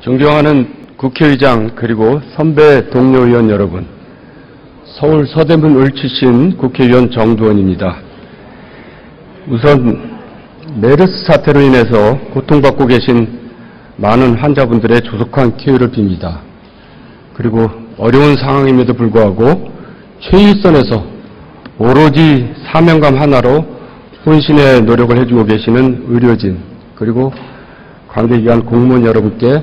존경하는 국회의장 그리고 선배 동료 의원 여러분, 서울 서대문 을 출신 국회의원 정두원입니다. 우선 메르스 사태로 인해서 고통받고 계신 많은 환자분들의 조속한 쾌유를 빕니다. 그리고 어려운 상황임에도 불구하고 최일선에서 오로지 사명감 하나로 혼신의 노력을 해주고 계시는 의료진 그리고 관계기관 공무원 여러분께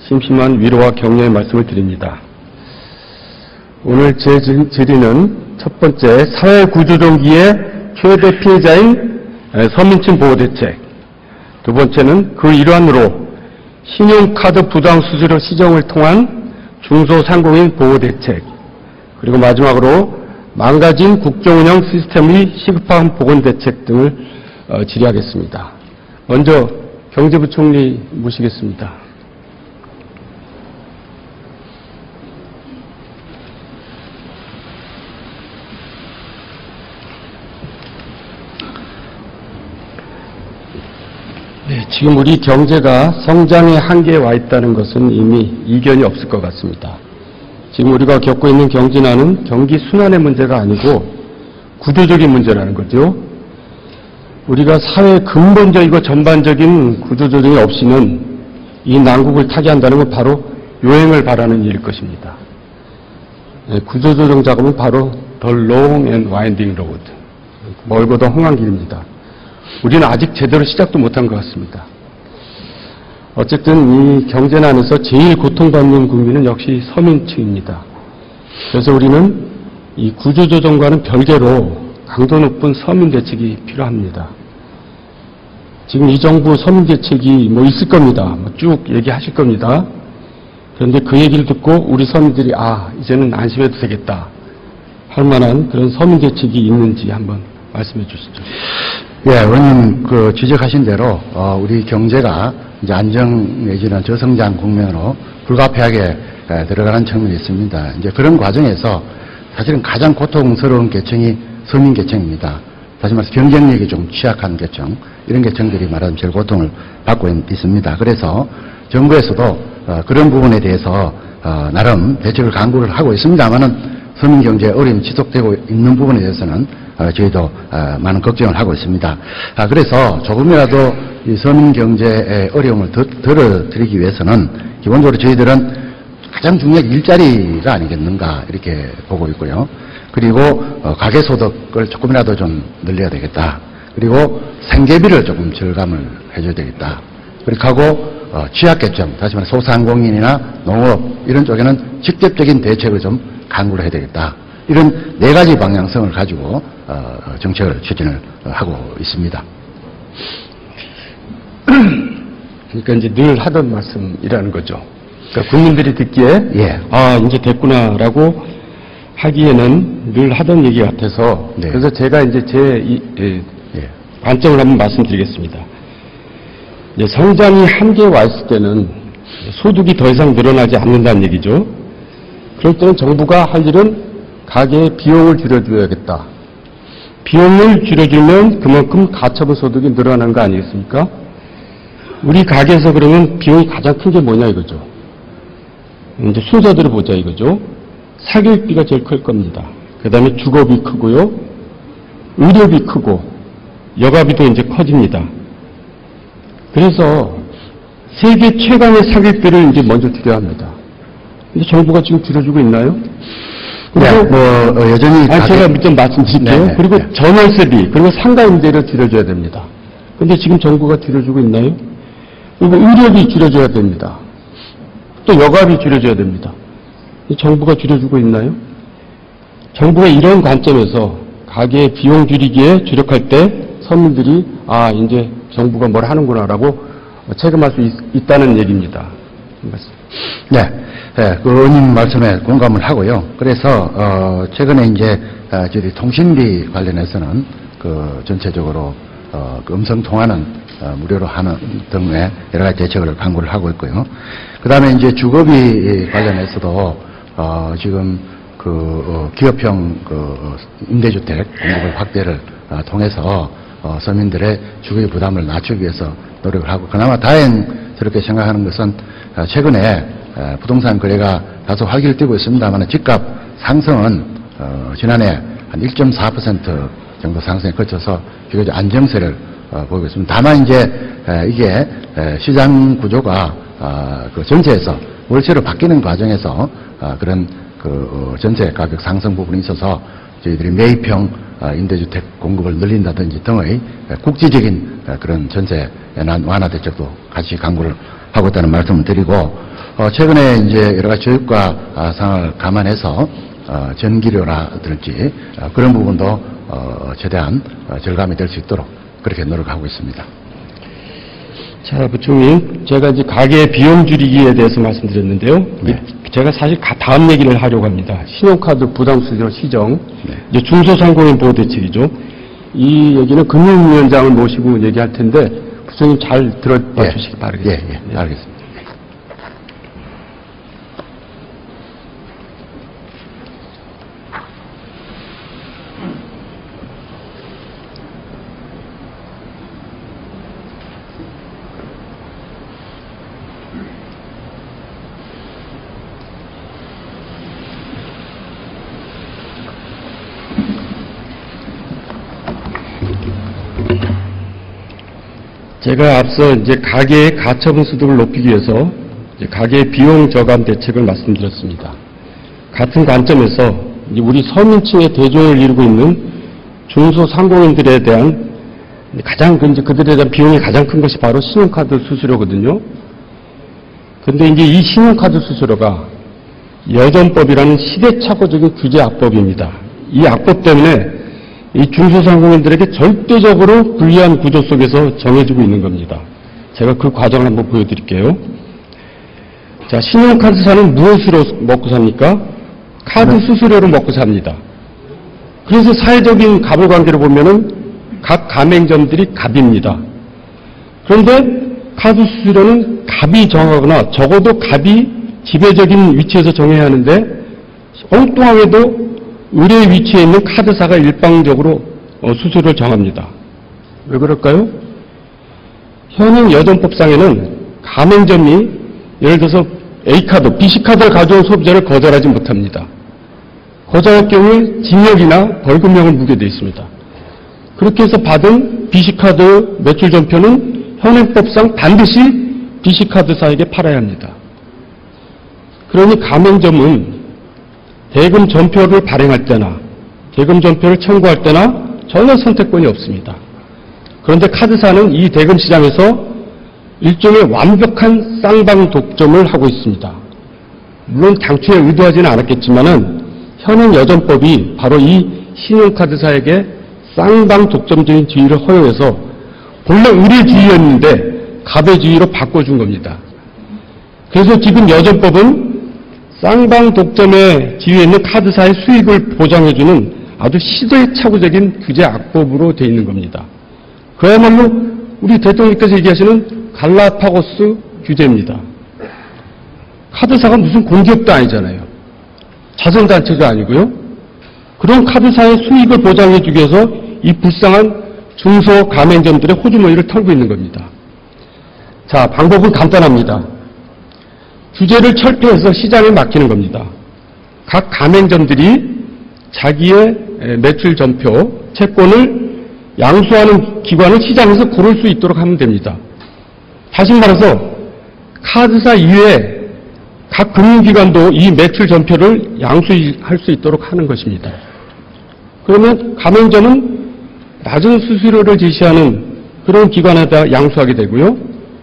심심한 위로와 격려의 말씀을 드립니다. 오늘 제 질의는 첫 번째, 사회구조조기의 최대 피해자인 서민층 보호대책, 두 번째는 그 일환으로 신용카드 부당 수수료 시정을 통한 중소상공인 보호대책, 그리고 마지막으로 망가진 국정운영 시스템의 시급한 복원대책 등을 질의하겠습니다. 먼저 경제부총리 모시겠습니다. 네, 지금 우리 경제가 성장의 한계에 와 있다는 것은 이미 이견이 없을 것 같습니다. 지금 우리가 겪고 있는 경제난은 경기 순환의 문제가 아니고 구조적인 문제라는 거죠. 우리가 사회의 근본적이고 전반적인 구조조정이 없이는 이 난국을 타개한다는 건 바로 요행을 바라는 일일 것입니다. 네, 구조조정 작업은 바로 The Long and Winding Road, 멀고도 험한 길입니다. 우리는 아직 제대로 시작도 못한 것 같습니다. 어쨌든 이 경제난에서 제일 고통받는 국민은 역시 서민층입니다. 그래서 우리는 이 구조조정과는 별개로 강도 높은 서민대책이 필요합니다. 지금 이 정부 서민대책이 있을 겁니다. 쭉 얘기하실 겁니다. 그런데 그 얘기를 듣고 우리 서민들이 이제는 안심해도 되겠다 할 만한 그런 서민대책이 있는지 한번 말씀해 주시죠. 예, 의원님 지적하신 대로 우리 경제가 이제 안정 내지는 저성장 국면으로 불가피하게 들어가는 측면이 있습니다. 이제 그런 과정에서 사실은 가장 고통스러운 계층이 서민 계층입니다. 다시 말해서 경쟁력이 좀 취약한 계층, 이런 계층들이 말하자면 제일 고통을 받고 있습니다. 그래서 정부에서도 그런 부분에 대해서 나름 대책을 강구를 하고 있습니다만은 서민 경제의 어려움이 지속되고 있는 부분에 대해서는 저희도 많은 걱정을 하고 있습니다. 그래서 조금이라도 이 서민 경제의 어려움을 덜어드리기 위해서는 기본적으로 저희들은 가장 중요한 일자리가 아니겠는가 이렇게 보고 있고요. 그리고 가계소득을 조금이라도 좀 늘려야 되겠다. 그리고 생계비를 조금 절감을 해줘야 되겠다. 그리고 하고 취약계층, 다시 말해 소상공인이나 농업 이런 쪽에는 직접적인 대책을 좀 강구를 해야 되겠다. 이런 네 가지 방향성을 가지고 정책을 추진을 하고 있습니다. 그러니까 이제 늘 하던 말씀이라는 거죠. 그러니까 국민들이 듣기에 이제 됐구나라고 하기에는 늘 하던 얘기 같아서 네. 그래서 제가 이제 제 관점을 한번 말씀드리겠습니다. 이제 성장이 한계에 와 있을 때는 소득이 더 이상 늘어나지 않는다는 얘기죠. 그럴 때는 정부가 할 일은 가계의 비용을 줄여줘야겠다. 비용을 줄여주면 그만큼 가처분 소득이 늘어나는 거 아니겠습니까? 우리 가게에서 그러면 비용이 가장 큰 게 뭐냐 이거죠. 이제 순서대로 보자 이거죠. 사교육비가 제일 클 겁니다. 그 다음에 주거비 크고요. 의료비 크고 여가비도 이제 커집니다. 그래서 세계 최강의 사교육비를 이제 먼저 줄여야 합니다. 근데 정부가 지금 줄여주고 있나요? 그리고 여전히 제가 좀 말씀드릴게요. 네네. 그리고 전월세비 그리고 상가임대를 줄여줘야 됩니다. 근데 지금 정부가 줄여주고 있나요? 그리고 의료비 줄여줘야 됩니다. 또 여가비 줄여줘야 됩니다. 정부가 줄여주고 있나요? 정부가 이런 관점에서 가계의 비용 줄이기에 주력할 때 서민들이 이제 정부가 뭘 하는구나라고 체감할 수 있다는 얘기입니다. 네, 그 의원님 말씀에 공감을 하고요. 그래서 최근에 이제 저희 통신비 관련해서는 전체적으로 그 음성 통화는 무료로 하는 등의 여러 가지 대책을 강구를 하고 있고요. 그 다음에 이제 주거비 관련해서도 지금 기업형 임대주택 공급을 확대를 통해서 서민들의 주거비 부담을 낮추기 위해서 노력을 하고, 그나마 다행스럽게 생각하는 것은 최근에 부동산 거래가 다소 활기를 띠고 있습니다만 집값 상승은 지난해 한 1.4% 정도 상승에 거쳐서 비교적 안정세를 보이고 있습니다. 다만 이제 이게 시장 구조가 그 전체에서 월세로 바뀌는 과정에서 그런 그 전세 가격 상승 부분이 있어서 저희들이 매입형 임대주택 공급을 늘린다든지 등의 국지적인 그런 전세 완화 대책도 같이 강구를 하고 있다는 말씀을 드리고, 최근에 이제 여러 가지 저유가 상황을 감안해서 전기료라든지 그런 부분도 최대한 절감이 될 수 있도록 그렇게 노력하고 있습니다. 자, 부총님, 제가 이제 가계 비용 줄이기에 대해서 말씀드렸는데요. 네. 제가 사실 다음 얘기를 하려고 합니다. 신용카드 부담수수료 시정, 네. 이제 중소상공인 보호 대책이죠. 이 얘기는 금융위원장을 모시고 얘기할 텐데 부총님 잘 들어봐 주시기 바라겠습니다. 예, 알겠습니다. 제가 앞서 이제 가계의 가처분 소득을 높이기 위해서 이제 가계 비용 저감 대책을 말씀드렸습니다. 같은 관점에서 이제 우리 서민층의 대중을 이루고 있는 중소상공인들에 대한 가장 이제 그들에 대한 비용이 가장 큰 것이 바로 신용카드 수수료거든요. 근데 이제 이 신용카드 수수료가 여전법이라는 시대착오적인 규제 악법입니다. 이 악법 때문에 이 중소상공인들에게 절대적으로 불리한 구조 속에서 정해지고 있는 겁니다. 제가 그 과정을 한번 보여드릴게요. 자, 신용카드사는 무엇으로 먹고 삽니까? 카드 수수료로 먹고 삽니다. 그래서 사회적인 가불관계를 보면은 각 가맹점들이 갑입니다. 그런데 카드 수수료는 갑이 정하거나 적어도 갑이 지배적인 위치에서 정해야 하는데 엉뚱하게도 의뢰 위치에 있는 카드사가 일방적으로 수수료를 정합니다. 왜 그럴까요? 현행 여전법상에는 가맹점이 예를 들어서 A카드, BC카드를 가져온 소비자를 거절하지 못합니다. 거절할 경우에 징역이나 벌금형을 물게 되어 있습니다. 그렇게 해서 받은 BC카드 매출 전표는 현행법상 반드시 BC카드사에게 팔아야 합니다. 그러니 가맹점은 대금 전표를 발행할 때나 대금 전표를 청구할 때나 전혀 선택권이 없습니다. 그런데 카드사는 이 대금 시장에서 일종의 완벽한 쌍방 독점을 하고 있습니다. 물론 당초에 의도하지는 않았겠지만은 현행 여전법이 바로 이 신용카드사에게 쌍방 독점적인 지위를 허용해서 본래 의뢰주의였는데 갑의주의로 바꿔준 겁니다. 그래서 지금 여전법은 쌍방 독점의 지위에 있는 카드사의 수익을 보장해주는 아주 시대착오적인 규제 악법으로 되어 있는 겁니다. 그야말로 우리 대통령께서 얘기하시는 갈라파고스 규제입니다. 카드사가 무슨 공기업도 아니잖아요. 자선단체도 아니고요. 그런 카드사의 수익을 보장해주기 위해서 이 불쌍한 중소가맹점들의 호주머니를 털고 있는 겁니다. 자, 방법은 간단합니다. 규제를 철폐해서 시장에 맡기는 겁니다. 각 가맹점들이 자기의 매출 전표, 채권을 양수하는 기관을 시장에서 고를 수 있도록 하면 됩니다. 다시 말해서 카드사 이외에 각 금융기관도 이 매출 전표를 양수할 수 있도록 하는 것입니다. 그러면 가맹점은 낮은 수수료를 제시하는 그런 기관에다 양수하게 되고요.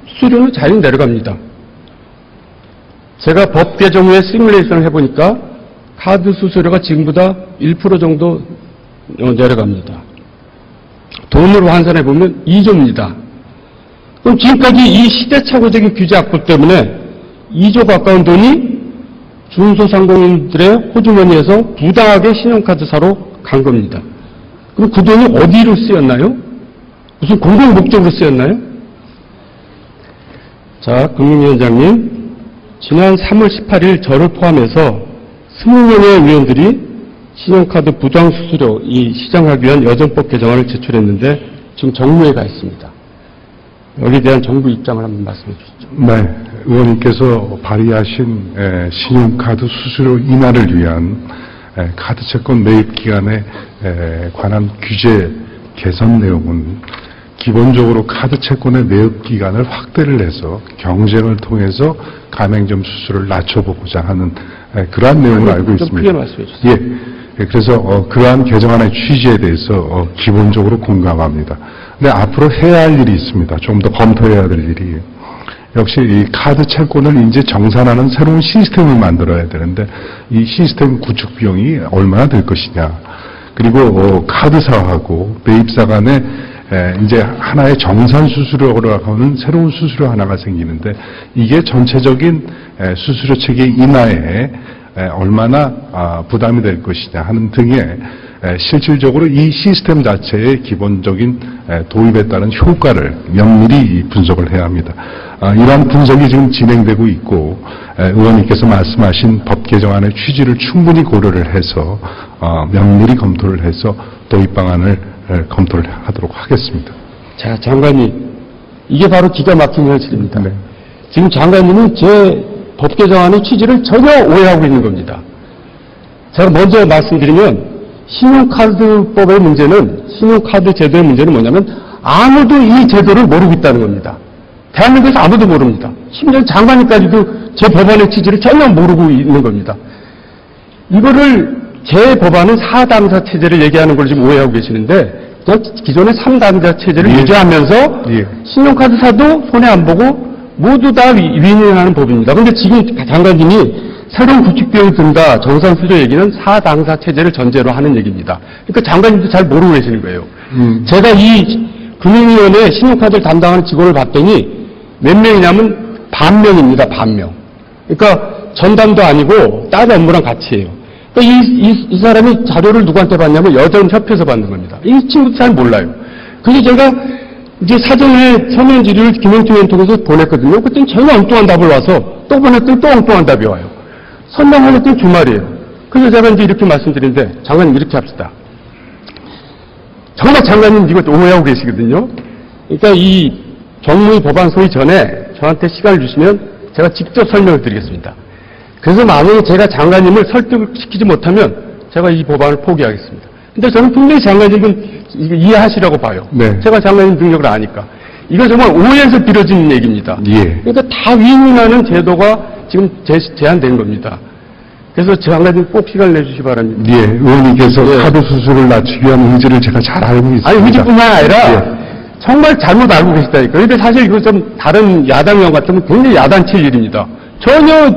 수수료는 자연히 내려갑니다. 제가 법 개정 후에 시뮬레이션을 해보니까 카드 수수료가 지금보다 1% 정도 내려갑니다. 돈으로 환산해보면 2조입니다. 그럼 지금까지 이 시대착오적인 규제 악법 때문에 2조 가까운 돈이 중소상공인들의 호주머니에서 부당하게 신용카드사로 간 겁니다. 그럼 그 돈이 어디로 쓰였나요? 무슨 공공 목적으로 쓰였나요? 자, 금융위원장님, 지난 3월 18일 저를 포함해서 20명의 위원들이 신용카드 부당수수료 이 시정하기 위한 여전법 개정안을 제출했는데 지금 정무에 가 있습니다. 여기에 대한 정부 입장을 한번 말씀해 주시죠. 네, 의원님께서 발의하신 신용카드 수수료 인하를 위한 카드 채권 매입 기간에 관한 규제 개선 내용은 기본적으로 카드 채권의 매입 기간을 확대를 해서 경쟁을 통해서 가맹점 수수료를 낮춰보고자 하는 그러한 내용을 알고 좀 있습니다. 크게 말씀해 주세요. 예, 그래서 그러한 개정안의 취지에 대해서 기본적으로 공감합니다. 근데 앞으로 해야 할 일이 있습니다. 좀 더 검토해야 될 일이. 역시 이 카드 채권을 이제 정산하는 새로운 시스템을 만들어야 되는데 이 시스템 구축 비용이 얼마나 될 것이냐. 그리고 카드사하고 매입사 간에 이제 하나의 정산 수수료라고 하는 새로운 수수료 하나가 생기는데 이게 전체적인 수수료 체계 인하에 얼마나 부담이 될 것이냐 하는 등의 실질적으로 이 시스템 자체의 기본적인 도입에 따른 효과를 면밀히 분석을 해야 합니다. 이러한 분석이 지금 진행되고 있고 의원님께서 말씀하신 법 개정안의 취지를 충분히 고려를 해서 면밀히 검토를 해서 도입 방안을 검토를 하도록 하겠습니다. 자, 장관님, 이게 바로 기가 막힌 현실입니다. 네. 지금 장관님은 제 법 개정안의 취지를 전혀 오해하고 있는 겁니다. 제가 먼저 말씀드리면 신용카드법의 문제는, 신용카드 제도의 문제는 뭐냐면 아무도 이 제도를 모르고 있다는 겁니다. 대한민국에서 아무도 모릅니다. 심지어 장관님까지도 제 법안의 취지를 전혀 모르고 있는 겁니다. 이거를 제 법안은 4당사 체제를 얘기하는 걸 지금 오해하고 계시는데 기존의 3당사 체제를 얘기하면서 신용카드사도 손해 안 보고 모두 다 윈윈하는 법입니다. 그런데 지금 장관님이 새로운 구축비용이 든다, 정산 수조 얘기는 4당사 체제를 전제로 하는 얘기입니다. 그러니까 장관님도 잘 모르고 계시는 거예요. 제가 이 금융위원회 신용카드를 담당하는 직원을 봤더니 몇 명이냐면 반명입니다. 반명. 그러니까 전담도 아니고 다른 업무랑 같이 해요. 그러니까 이 사람이 자료를 누구한테 받냐면 여전협회에서 받는 겁니다. 이 친구도 잘 몰라요. 그래서 제가 이제 사전에 서면 지류를 김영투위원 통해서 보냈거든요. 그때는 전혀 엉뚱한 답을 와서 또 보냈더니 또 엉뚱한 답이 와요. 설명할 때 주말이에요. 그래서 제가 이제 이렇게 말씀드리는데 장관님 이렇게 합시다. 정말 장관님 이거 오해하고 계시거든요. 그러니까 이 정무위 법안 소위 전에 저한테 시간을 주시면 제가 직접 설명을 드리겠습니다. 그래서 만약에 제가 장관님을 설득시키지 못하면 제가 이 법안을 포기하겠습니다. 근데 저는 분명히 장관님은 이거 이해하시라고 봐요. 네. 제가 장관님 능력을 아니까. 이거 정말 오해에서 빌어진 얘기입니다. 예. 그러니까 다 윈윈하는 제도가 지금 제한된 겁니다. 그래서 장관님 꼭 시간을 내주시기 바랍니다. 예, 의원님께서 예. 카드 수수료를 낮추기 위한 의지를 제가 잘 알고 있습니다. 아니, 의지뿐만 아니라 예. 정말 잘못 알고 계시다니까. 그런데 사실 이거 좀 다른 야당 의원 같으면 굉장히 야단칠 일입니다. 전혀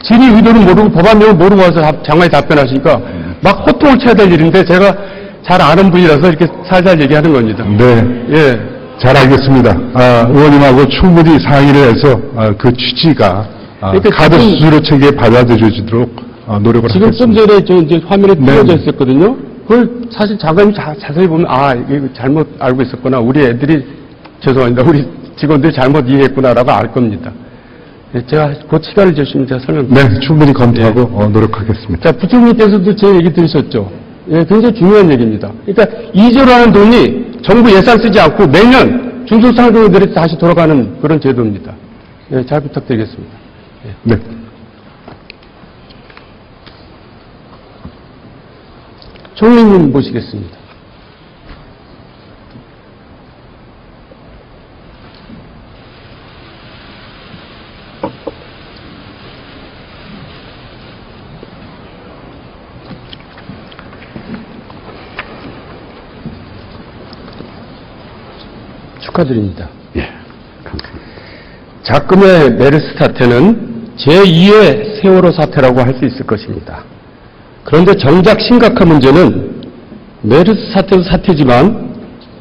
질의 의도를 모르고 법안 내용을 모르고 와서 장관이 답변하시니까 막 호통을 쳐야 될 일인데 제가 잘 아는 분이라서 이렇게 살살 얘기하는 겁니다. 네. 예. 잘 알겠습니다. 의원님하고 충분히 상의를 해서 그 취지가 그러니까 카드 지금- 수수료 체계에 받아들여지도록 노력을 지금 좀 하겠습니다. 전에 저 이제 화면에 네. 띄워져 있었거든요. 그걸 사실 장관님 자세히 보면 이거 잘못 알고 있었구나. 우리 애들이 죄송합니다. 우리 직원들이 잘못 이해했구나라고 알 겁니다. 네, 제가 곧 시간을 주시면 제가 설명드릴게요. 네, 충분히 검토하고 노력하겠습니다. 자, 부총리께서도 제 얘기 들으셨죠? 예, 굉장히 중요한 얘기입니다. 그러니까 2조라는 돈이 정부 예산 쓰지 않고 매년 중소상공인들이 다시 돌아가는 그런 제도입니다. 예, 잘 부탁드리겠습니다. 네. 총리님 모시겠습니다. 축하드립니다. 예, 감사합니다. 작금의 메르스 사태는 제2의 세월호 사태라고 할 수 있을 것입니다. 그런데 정작 심각한 문제는 메르스 사태도 사태지만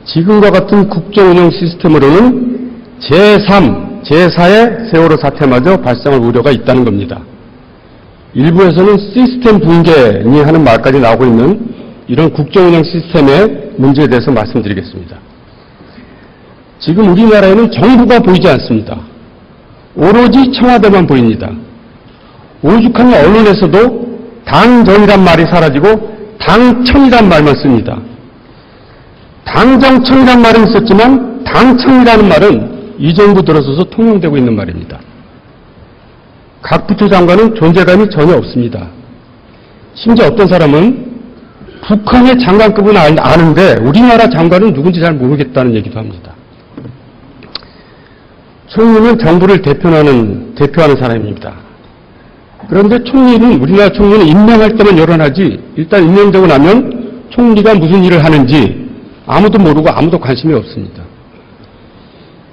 지금과 같은 국정운영 시스템으로는 제3, 제4의 세월호 사태마저 발생할 우려가 있다는 겁니다. 일부에서는 시스템 붕괴니 하는 말까지 나오고 있는 이런 국정운영 시스템의 문제에 대해서 말씀드리겠습니다. 지금 우리나라에는 정부가 보이지 않습니다. 오로지 청와대만 보입니다. 오죽하면 언론에서도 당정이란 말이 사라지고 당청이란 말만 씁니다. 당정청이란 말은 있었지만 당청이라는 말은 이 정부 들어서서 통용되고 있는 말입니다. 각 부처 장관은 존재감이 전혀 없습니다. 심지어 어떤 사람은 북한의 장관급은 아는데 우리나라 장관은 누군지 잘 모르겠다는 얘기도 합니다. 총리는 정부를 대표하는 사람입니다. 그런데 우리나라 총리는 임명할 때만 열어나지 일단 임명되고 나면 총리가 무슨 일을 하는지 아무도 모르고 아무도 관심이 없습니다.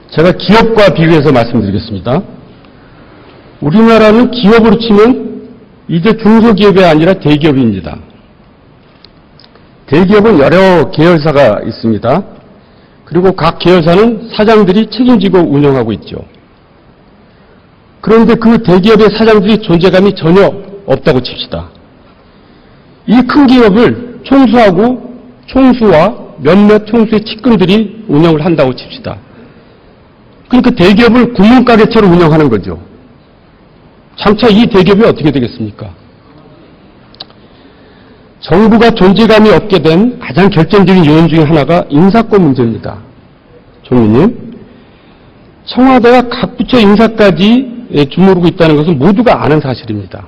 제가 기업과 비교해서 말씀드리겠습니다. 우리나라는 기업으로 치면 이제 중소기업이 아니라 대기업입니다. 대기업은 여러 계열사가 있습니다. 그리고 각 계열사는 사장들이 책임지고 운영하고 있죠. 그런데 그 대기업의 사장들이 존재감이 전혀 없다고 칩시다. 이 큰 기업을 총수와 몇몇 총수의 측근들이 운영을 한다고 칩시다. 그러니까 대기업을 구멍가게처럼 운영하는 거죠. 장차 이 대기업이 어떻게 되겠습니까? 정부가 존재감이 없게 된 가장 결정적인 요인 중에 하나가 인사권 문제입니다. 총리님, 청와대가 각 부처 인사까지 주무르고 있다는 것은 모두가 아는 사실입니다.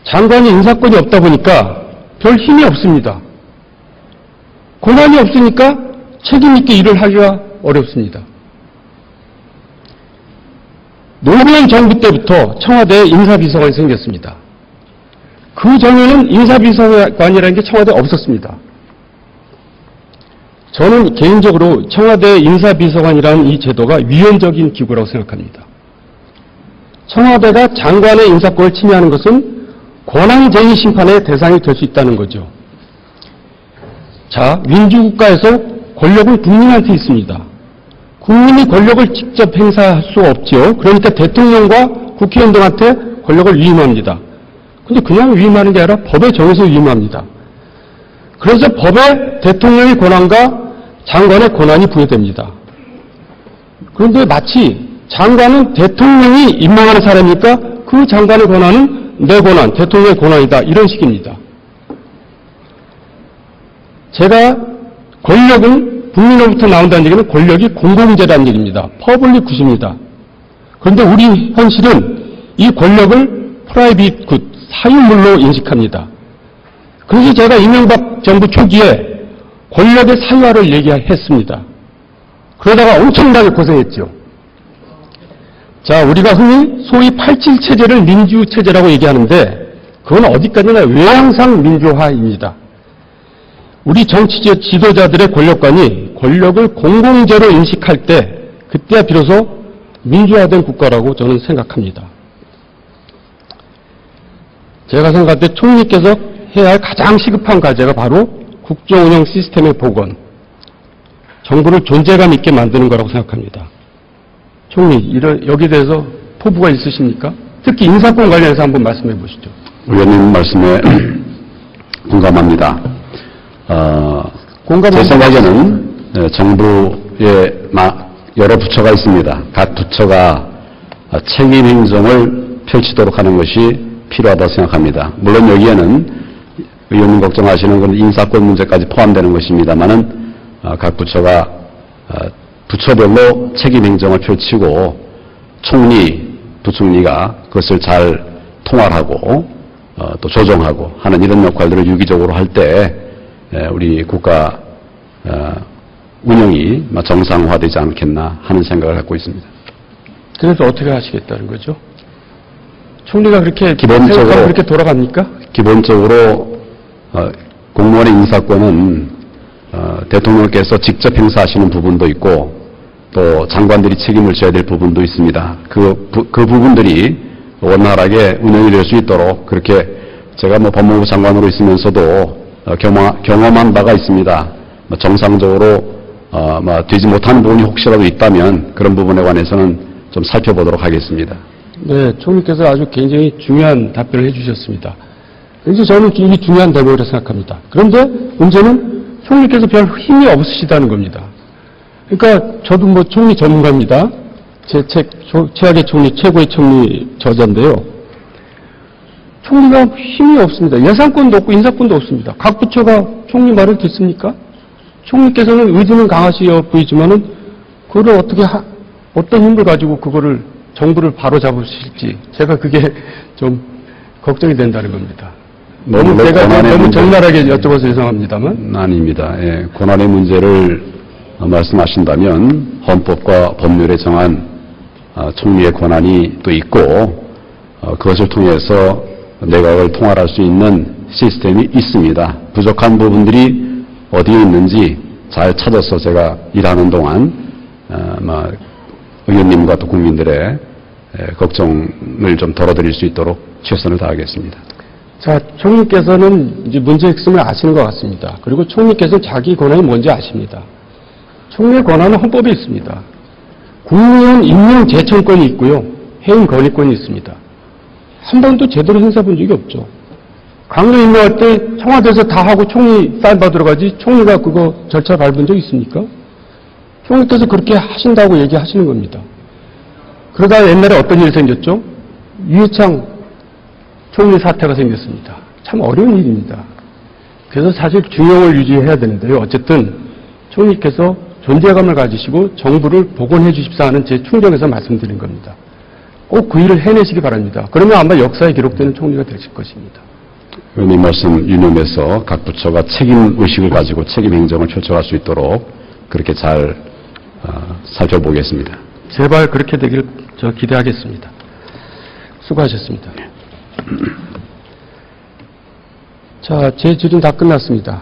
장관이 인사권이 없다 보니까 별 힘이 없습니다. 권한이 없으니까 책임 있게 일을 하기가 어렵습니다. 노무현 정부 때부터 청와대에 인사비서관이 생겼습니다. 그 전에는 인사비서관이라는 게 청와대에 없었습니다. 저는 개인적으로 청와대 인사비서관이라는 이 제도가 위헌적인 기구라고 생각합니다. 청와대가 장관의 인사권을 침해하는 것은 권한쟁의 심판의 대상이 될 수 있다는 거죠. 자, 민주국가에서 권력은 국민한테 있습니다. 국민이 권력을 직접 행사할 수 없죠. 그러니까 대통령과 국회의원 등한테 권력을 위임합니다. 근데 그냥 위임하는 게 아니라 법에 정해서 위임합니다. 그래서 법에 대통령의 권한과 장관의 권한이 부여됩니다. 그런데 마치 장관은 대통령이 임명하는 사람이니까 그 장관의 권한은 내 권한, 대통령의 권한이다. 이런 식입니다. 제가 권력은 국민으로부터 나온다는 얘기는 권력이 공공재라는 얘기입니다. 퍼블릭 굿입니다. 그런데 우리 현실은 이 권력을 프라이빗 굿, 사유물로 인식합니다. 그래서 제가 이명박 정부 초기에 권력의 사유화를 얘기했습니다. 그러다가 엄청나게 고생했죠. 자, 우리가 흔히 소위 87체제를 민주체제라고 얘기하는데 그건 어디까지나 외향상 민주화입니다. 우리 정치 지도자들의 권력관이 권력을 공공재로 인식할 때 그때야 비로소 민주화된 국가라고 저는 생각합니다. 제가 생각할 때 총리께서 해야 할 가장 시급한 과제가 바로 국정운영 시스템의 복원, 정부를 존재감 있게 만드는 거라고 생각합니다. 총리, 여기에 대해서 포부가 있으십니까? 특히 인사권 관련해서 한번 말씀해 보시죠. 의원님 말씀에 공감합니다. 제 생각에는 정부에 여러 부처가 있습니다. 각 부처가 책임 행정을 펼치도록 하는 것이 필요하다고 생각합니다. 물론 여기에는 의원님 걱정하시는 건 인사권 문제까지 포함되는 것입니다만은 각 부처가 부처별로 책임 행정을 펼치고 총리, 부총리가 그것을 잘 통할하고 또 조정하고 하는 이런 역할들을 유기적으로 할 때 우리 국가 운영이 정상화되지 않겠나 하는 생각을 갖고 있습니다. 그래서 어떻게 하시겠다는 거죠? 총리가 그렇게 기본적으로 그렇게 돌아갑니까? 기본적으로 공무원의 인사권은 대통령께서 직접 행사하시는 부분도 있고 또 장관들이 책임을 져야 될 부분도 있습니다. 그 부분들이 원활하게 운영이 될 수 있도록 그렇게 제가 법무부 장관으로 있으면서도 경험한 바가 있습니다. 정상적으로 되지 못하는 부분이 혹시라도 있다면 그런 부분에 관해서는 좀 살펴보도록 하겠습니다. 네, 총리께서 아주 굉장히 중요한 답변을 해주셨습니다. 이제 저는 이게 중요한 대목이라고 생각합니다. 그런데 문제는 총리께서 별 힘이 없으시다는 겁니다. 그러니까 저도 총리 전문가입니다. 제 책 최악의 총리, 최고의 총리 저자인데요. 총리가 힘이 없습니다. 예산권도 없고 인사권도 없습니다. 각 부처가 총리 말을 듣습니까? 총리께서는 의지는 강하시어 보이지만은 그거를 어떤 힘을 가지고 그거를 정부를 바로 잡으실지 제가 그게 좀 걱정이 된다는 겁니다. 너무 제가 너무 적나라하게 여쭤봐서 죄송합니다만. 아닙니다. 예, 고난의 문제를 말씀하신다면 헌법과 법률에 정한 총리의 권한이 또 있고 그것을 통해서 내각을 통할할 수 있는 시스템이 있습니다. 부족한 부분들이 어디에 있는지 잘 찾아서 제가 일하는 동안 의원님과 또 국민들의 걱정을 좀 덜어드릴 수 있도록 최선을 다하겠습니다. 자, 총리께서는 이제 문제의 핵심을 아시는 것 같습니다. 그리고 총리께서는 자기 권한이 뭔지 아십니다. 총리의 권한은 헌법에 있습니다. 국회의원 임명 제청권이 있고요. 해임 건의권이 있습니다. 한 번도 제대로 행사 본 적이 없죠. 강요 임명할 때 청와대에서 다 하고 총리 사인 받으러 가지 총리가 그거 절차 밟은 적 있습니까? 총리께서 그렇게 하신다고 얘기하시는 겁니다. 그러다 옛날에 어떤 일이 생겼죠? 유해창 총리 사태가 생겼습니다. 참 어려운 일입니다. 그래서 사실 균형을 유지해야 되는데요. 어쨌든 총리께서 존재감을 가지시고 정부를 복원해 주십사 하는 제 충정에서 말씀드린 겁니다. 꼭 그 일을 해내시기 바랍니다. 그러면 아마 역사에 기록되는 총리가 되실 것입니다. 의원님 말씀 유념해서 각 부처가 책임의식을 가지고 책임 행정을 펼쳐갈 수 있도록 그렇게 잘 살펴보겠습니다. 제발 그렇게 되길 기대하겠습니다. 수고하셨습니다. 자, 제 질의는 다 끝났습니다.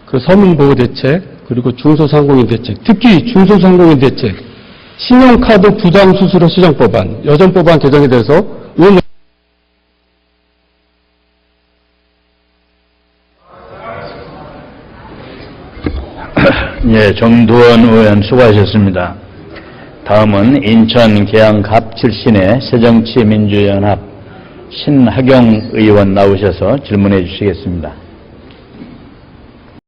그 서민보호 대책, 그리고 중소상공인 대책, 특히 중소상공인 대책, 신용카드 부당수수료 시정법안, 여전법안 개정에 대해서 의원 예, 정두원 의원 수고하셨습니다. 다음은 인천 계양갑 출신의 새정치민주연합 신하경 의원 나오셔서 질문해 주시겠습니다.